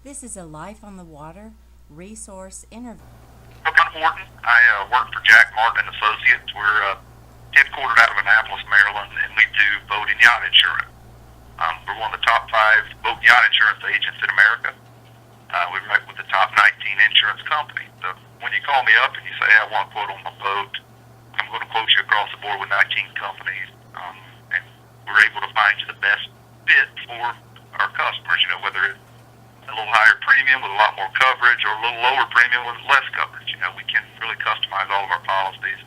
This is a Life on the Water resource interview. I'm Horton. I work for Jack Martin and Associates. We're headquartered out of Annapolis, Maryland, and we do boat and yacht insurance. We're one of the top 5 boat and yacht insurance agents in America. We work with the top 19 insurance companies. So when you call me up and you say, hey, I want a quote on my boat, I'm going to quote you across the board with 19 companies, and we're able to find you the best fit for our customers, whether it's a little higher premium with a lot more coverage or a little lower premium with less coverage. We can really customize all of our policies.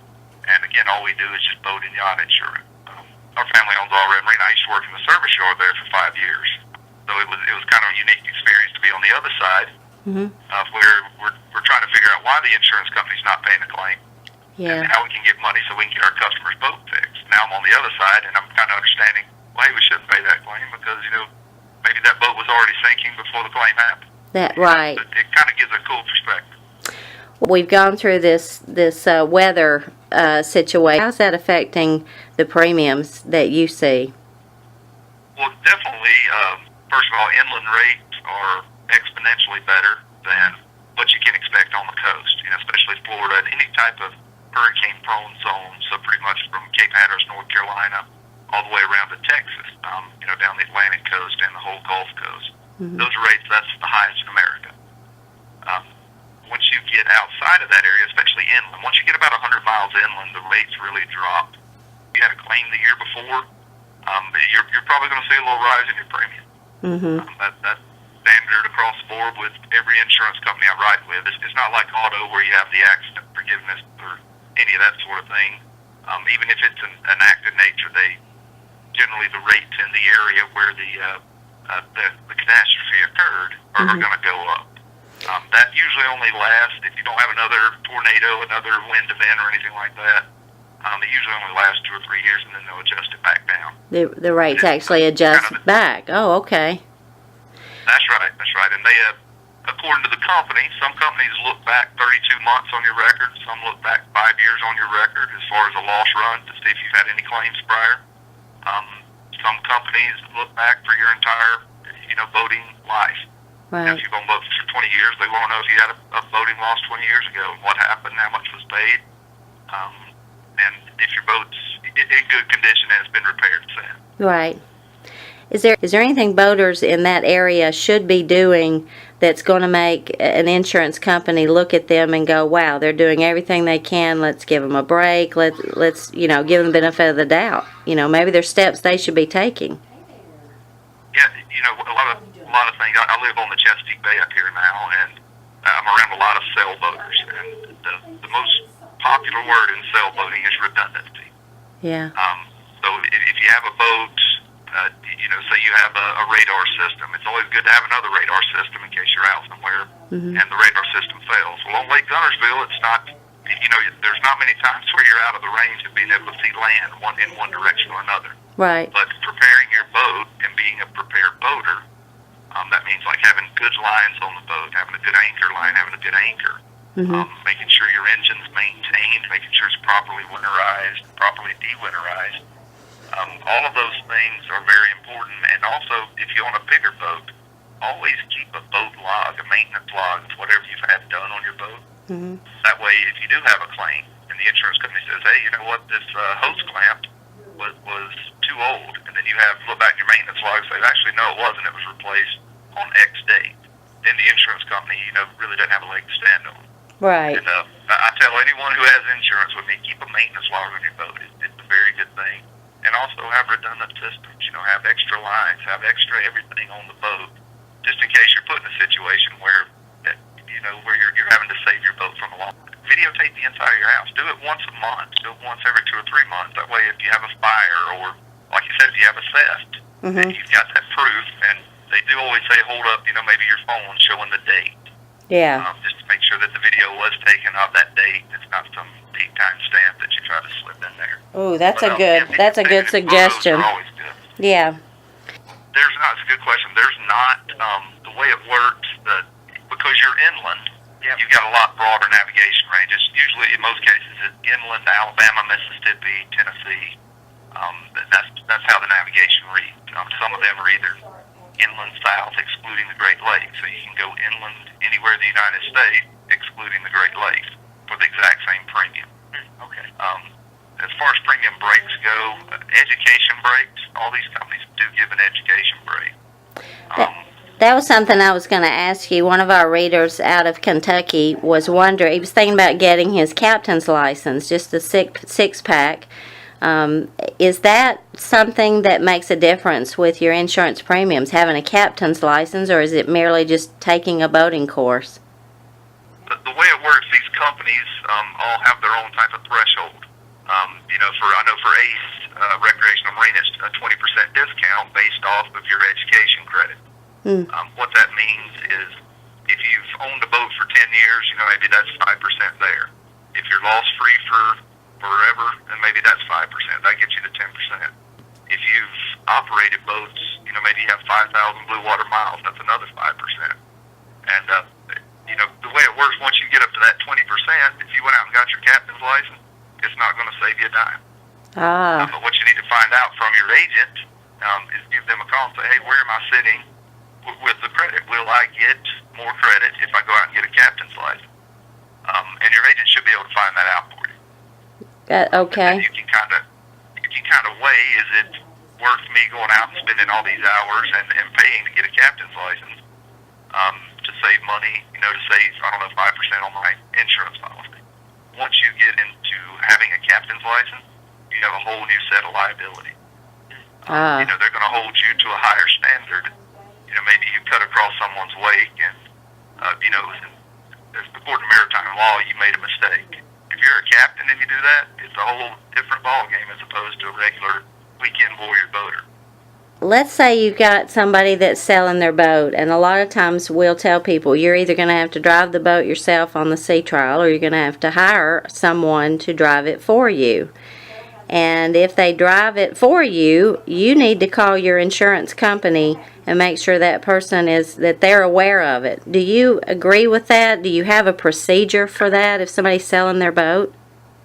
And again, all we do is just boat and yacht insurance. Our family owns all Red Marine. I used to work in the service yard there for 5 years. So it was kind of a unique experience to be on the other side, where we're trying to figure out why the insurance company's not paying the claim. Yeah. And how we can get money so we can get our customers' boat fixed. Now I'm on the other side, and I'm kind of understanding, well, hey, we shouldn't pay that claim because, maybe that boat was already sinking before the claim happened. Right. It kind of gives a cool perspective. We've gone through this weather situation. How's that affecting the premiums that you see? Well, definitely, first of all, inland rates are exponentially better than what you can expect on the coast, especially Florida and any type of hurricane-prone zone. So pretty much from Cape Hatteras, North Carolina, all the way around to Texas, down the Atlantic coast and the whole Gulf Coast. Those rates, that's the highest in America. Once you get outside of that area, especially inland, once you get about 100 miles inland, the rates really drop. If you had a claim the year before, you're probably going to see a little rise in your premium. That's standard across the board with every insurance company I write with. It's not like auto where you have the accident forgiveness or any of that sort of thing. Even if it's an act of nature, generally the rates in the area where the catastrophe occurred are going to go up. That usually only lasts, if you don't have another tornado, another wind event or anything like that, it usually only lasts 2 or 3 years, and then they'll adjust it back down. The rates actually adjust back. Oh, okay. That's right. And they, according to the company, some companies look back 32 months on your record, some look back 5 years on your record as far as a loss run to see if you've had any claims prior. Some companies look back for your entire, boating life. Right. If you've owned boats for 20 years, they want to know if you had a boating loss 20 years ago, what happened, how much was paid, and if your boat's in good condition and it's been repaired since. Right. Is there anything boaters in that area should be doing that's going to make an insurance company look at them and go, wow, they're doing everything they can, let's give them a break, let's give them the benefit of the doubt. Maybe there's steps they should be taking. Yeah, a lot of things. I live on the Chesapeake Bay up here now, and I'm around a lot of sailboaters, and the most popular word in sailboating is redundancy. Yeah. So if you have a boat, say you have a radar system, it's always good to have another radar system in case you're out somewhere and the radar system fails. Well, on Lake Guntersville, it's not, there's not many times where you're out of the range of being able to see land in one direction or another. Right. But preparing your boat and being a prepared boater, that means like having good lines on the boat, having a good anchor line, having a good anchor, making sure your engine's maintained, making sure it's properly winterized, properly de-winterized. All of those things are very important. And also, if you own a bigger boat, always keep a boat log, a maintenance log of whatever you've had done on your boat. That way, if you do have a claim, and the insurance company says, hey, you know what, this hose clamp was too old, and then you look back in your maintenance log and say, actually, no, it wasn't. It was replaced on X date. Then the insurance company, really doesn't have a leg to stand on. Right. And I tell anyone who has insurance with me, keep a maintenance log on your boat. It's a very good thing. And also have redundant systems. Have extra lines, have extra everything on the boat, just in case you're put in a situation where, where you're having to save your boat from a loss. Videotape the inside of your house. Do it once a month. Do it once every 2 or 3 months. That way, if you have a fire or, like you said, if you have a theft, then you've got that proof. And they do always say, hold up, maybe your phone showing the date. Yeah. Just to make sure that the video was taken of that date. It's not some date time stamp that you try to slip in there. Oh, that's a good suggestion. Are always good. Yeah. It's a good question. There's not, the way it works, because you're inland, you've got a lot broader navigation ranges. Usually, in most cases, it's inland, Alabama, Mississippi, Tennessee. That's how the navigation reads. Some of them are either inland south, excluding the Great Lakes. So you can go inland anywhere in the United States, excluding the Great Lakes, for the exact same premium. Okay. As far as premium breaks go, education breaks, all these companies do give an education break. That was something I was going to ask you. One of our readers out of Kentucky was wondering, he was thinking about getting his captain's license, just a six-pack. Is that something that makes a difference with your insurance premiums, having a captain's license, or is it merely just taking a boating course? The way it works, these companies all have their own type of threshold. I know for ACE, recreational marine, it's a 20% discount based off of your education credit. What that means is if you've owned a boat for 10 years, maybe that's 5% there. If you're loss free for forever, then maybe that's 5%. That gets you to 10%. If you've operated boats, maybe you have 5,000 blue water miles, that's another 5%. And, the way it works, once you get up to that 20%, if you went out and got your captain's license, it's not going to save you a dime. But what you need to find out from your agent is give them a call and say, hey, where am I sitting with the credit? Will I get more credit if I go out and get a captain's license? And your agent should be able to find that out for you. Okay. You can kind of weigh, is it worth me going out and spending all these hours and paying to get a captain's license to save money, to save, 5% on my insurance policy. Once you get into having a captain's license, you have a whole new set of liability. They're going to hold you to a higher standard. Maybe you cut across someone's wake and, according to maritime law, you made a mistake. If you're a captain and you do that, it's a whole different ballgame as opposed to a regular weekend warrior boater. Let's say you've got somebody that's selling their boat, and a lot of times we'll tell people you're either going to have to drive the boat yourself on the sea trial, or you're going to have to hire someone to drive it for you. And if they drive it for you, you need to call your insurance company and make sure that person that they're aware of it. Do you agree with that? Do you have a procedure for that if somebody's selling their boat?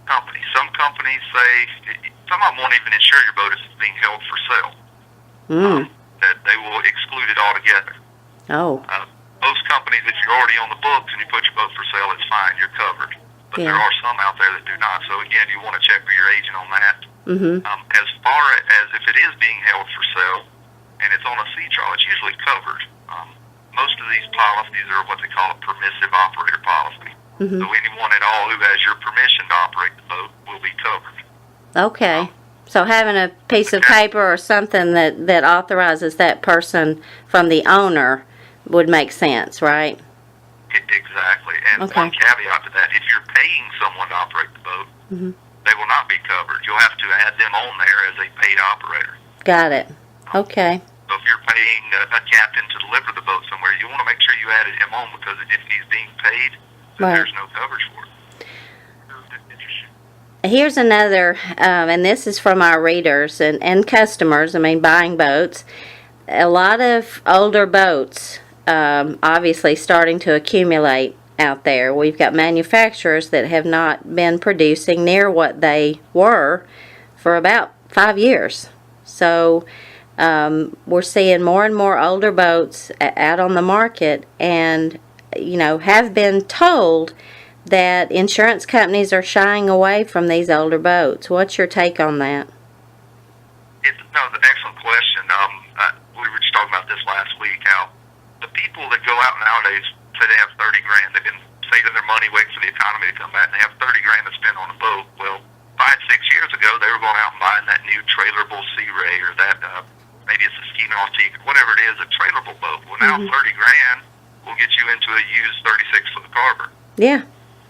Some companies say, some of them won't even insure your boat if it's being held for sale. That they will exclude it altogether. Most companies, if you're already on the books and you put your boat for sale, it's fine, you're covered. But there are some out there that do not. So again, you want to check with your agent on that. As far as if it is being held for sale and it's on a sea trial, it's usually covered. Most of these policies are what they call a permissive operator policy. So anyone at all who has your permission to operate the boat will be covered. Okay. So having a piece of paper or something that authorizes that person from the owner would make sense, right? Exactly. And one caveat to that, if you're paying someone to operate the boat, they will not be covered. You'll have to add them on there as a paid operator. Got it. Okay. So if you're paying a captain to deliver the boat somewhere, you want to make sure you added him on, because if he's being paid, then there's no coverage for it. Here's another, and this is from our readers and customers, buying boats. A lot of older boats, obviously starting to accumulate out there. We've got manufacturers that have not been producing near what they were for about 5 years. So we're seeing more and more older boats out on the market, and have been told that insurance companies are shying away from these older boats. What's your take on that? It's an excellent question. We were just talking about this last week, how the people that go out nowadays say they have 30 grand. They've been saving their money, waiting for the economy to come back, and they have 30 grand to spend on a boat. Well, 5-6 years ago, they were going out and buying that new trailerable Sea Ray, or that, maybe it's a Ski Nautique, whatever it is, a trailerable boat. Well, now 30 grand will get you into a used 36-foot Carver. Yeah.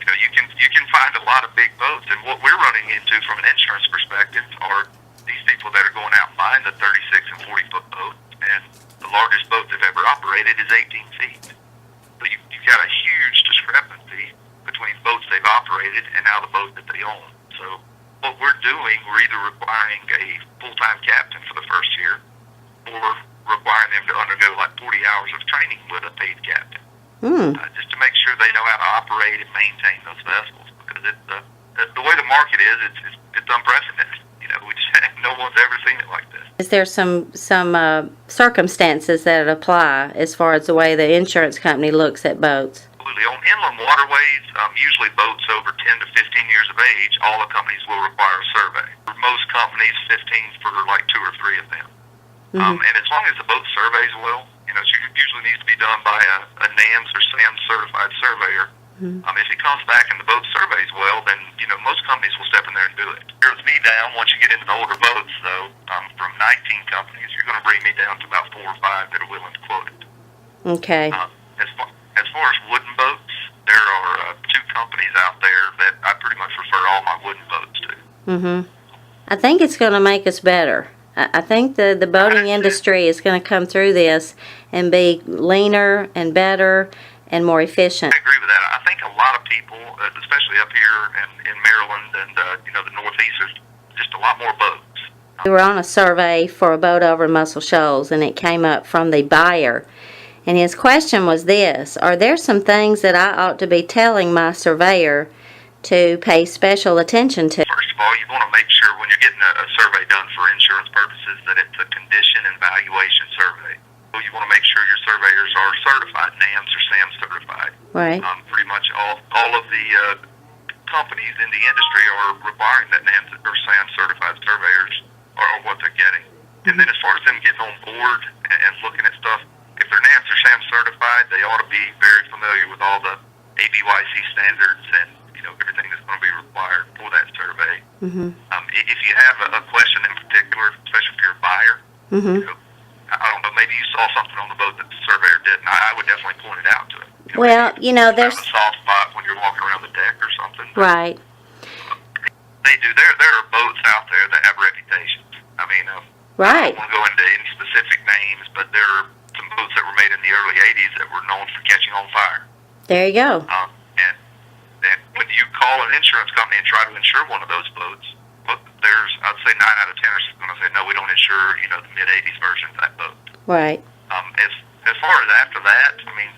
You can find a lot of big boats, and what we're running into from an insurance perspective are these people that are going out and buying the 36 and 40-foot boat, and the largest boat they've ever operated is 18 feet. So you've got a huge discrepancy between boats they've operated and now the boat that they own. So what we're doing, we're either requiring a full-time captain for the first year, or requiring them to undergo like 40 hours of training with a paid captain. Just to make sure they know how to operate and maintain those vessels, because it's the way the market is, it's unprecedented. We just No one's ever seen it like this. Is there some circumstances that apply as far as the way the insurance company looks at boats? Absolutely. On inland waterways, usually boats over 10 to 15 years of age, all the companies will require a survey. For most companies, 15 for like 2 or 3 of them. And as long as the boat surveys well, it usually needs to be done by a NAMS or SAMS certified surveyor. If it comes back and the boat surveys well, then most companies will step in there and do it. Narrows me down once you get into the older boats, though. From 19 companies, you're going to bring me down to about 4 or 5 that are willing to quote it. Okay. As far as wooden boats, there are 2 companies out there that I pretty much refer all my wooden boats to. I think it's going to make us better. I think the boating industry is going to come through this and be leaner and better and more efficient. I agree with that. I think a lot of people, especially up here in Maryland and the Northeast, there's just a lot more boats. We were on a survey for a boat over in Muscle Shoals, and it came up from the buyer. And his question was this: are there some things that I ought to be telling my surveyor to pay special attention to? First of all, you want to make sure when you're getting a survey done for insurance purposes that it's a condition and valuation survey. So you want to make sure your surveyors are certified, NAMS or SAMS certified. Right. Pretty much all of the companies in the industry are requiring that NAMS or SAMS certified surveyors are what they're getting. And then as far as them getting on board and looking at stuff, if they're NAMS or SAMS certified, they ought to be very familiar with all the ABYC standards and everything that's going to be required for that survey. If you have a question in particular, especially if you're a buyer, I don't know, maybe you saw something on the boat that the surveyor didn't. I would definitely point it out to him. Well, there's a soft spot when you're walking around the deck or something. Right. They do. There are boats out there that have reputations. I mean, Right. I don't want to go into any specific names, but there are some boats that were made in the early 80s that were known for catching on fire. There you go. And when you call an insurance company and try to insure one of those boats, there's, I'd say 9 out of 10 are going to say, no, we don't insure, the mid-80s version of that boat. Right. As far as after that, I mean,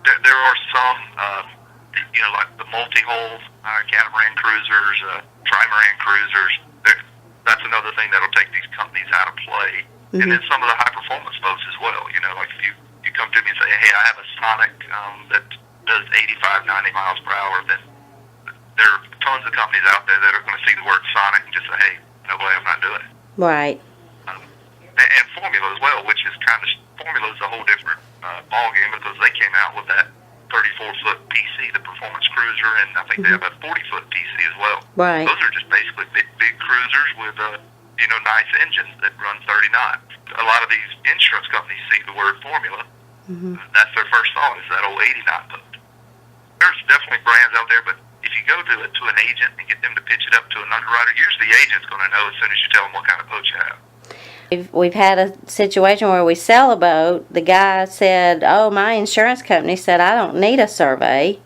there are some, like the multi-hull catamaran cruisers, trimaran cruisers. That's another thing that'll take these companies out of play. And then some of the high-performance boats as well. Like if you come to me and say, hey, I have a Sonic that does 85, 90 miles per hour, then there are tons of companies out there that are going to see the word Sonic and just say, hey, no way, I'm not doing it. Right. And Formula as well, which is Formula is a whole different ballgame because they came out with that 34-foot PC, the Performance Cruiser, and I think they have a 40-foot PC as well. Right. Those are just basically big cruisers with, nice engines that run 30 knots. A lot of these insurance companies see the word Formula. That's their first thought, is that old 80-knot boat. There's definitely brands out there, but if you go to an agent and get them to pitch it up to an underwriter, usually the agent's going to know as soon as you tell them what kind of boat you have. We've had a situation where we sell a boat. The guy said, oh, my insurance company said I don't need a survey.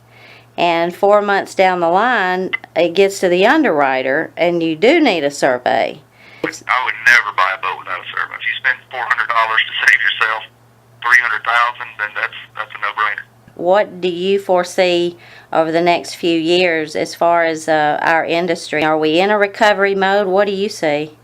And 4 months down the line, it gets to the underwriter, and you do need a survey. I would never buy a boat without a survey. If you spend $400 to save yourself $300,000, then that's a no-brainer. What do you foresee over the next few years as far as our industry? Are we in a recovery mode? What do you see?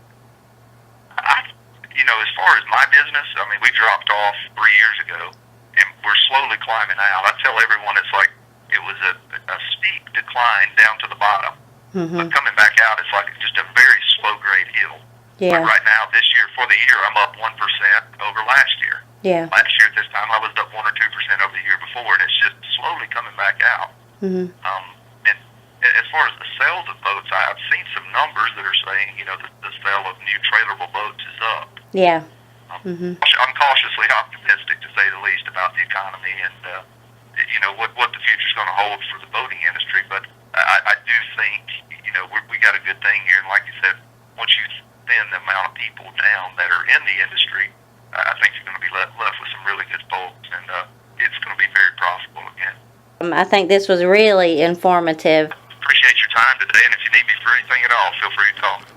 As far as my business, I mean, we dropped off 3 years ago, and we're slowly climbing out. I tell everyone it's like it was a steep decline down to the bottom. But coming back out, it's like just a very slow-grade hill. Yeah. But right now, this year, for the year, I'm up 1% over last year. Yeah. Last year at this time, I was up 1 or 2% over the year before, and it's just slowly coming back out. And as far as the sales of boats, I've seen some numbers that are saying, the sale of new trailerable boats is up. Yeah. I'm cautiously optimistic, to say the least, about the economy and, what the future's going to hold for the boating industry. But I do think, we got a good thing here. And like you said, once you thin the amount of people down that are in the industry, I think you're going to be left with some really good folks, and it's going to be very profitable again. I think this was really informative. Appreciate your time today, and if you need me for anything at all, feel free to call me.